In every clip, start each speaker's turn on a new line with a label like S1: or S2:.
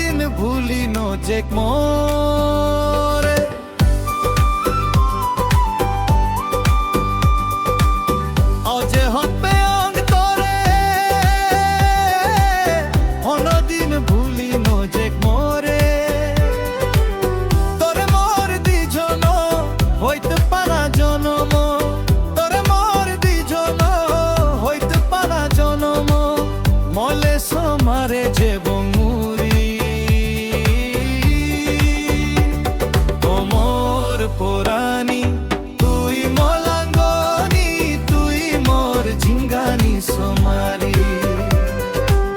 S1: দিন ভুলি নজেক মোরে অজে হপে অন্তরে দিন ভুলি নজেক মোরে তোরে মোর দিজন হইতে পারা জনম তোরে মোর দিজন হইতে পারা জনম মলে সমারে যে বঙ্গুরি তোমর পোরানি তুই মলাঙ্গনি তুই মোর ঝিঙ্গানি সমারি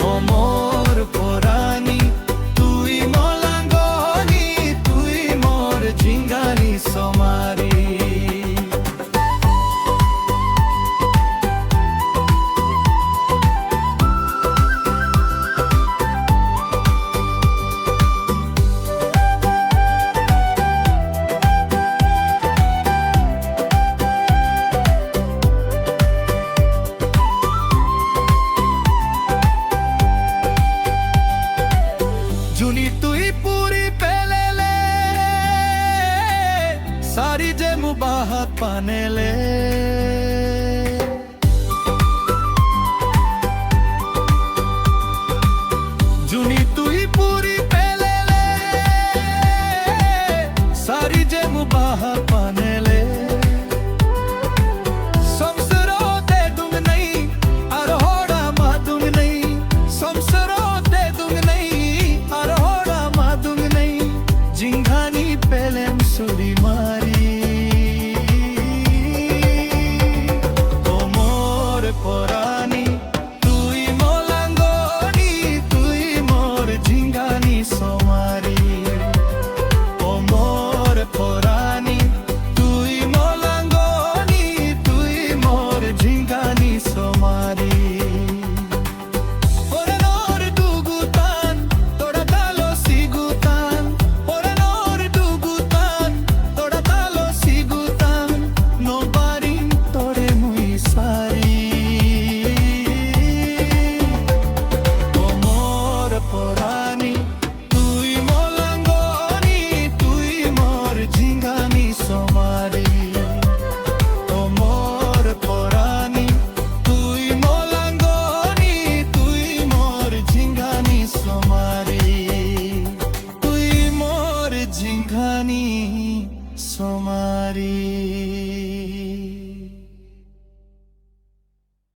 S1: তোমর পোরানি তুই মলাঙ্গনি তুই মোর ঝিঙ্গানি সমারি জুনি তুই পুরি পেলেলে সারি যে মুবাহাত পানেলে জুনি তুই পুরি পেলেলে সারি যে মুবাহাত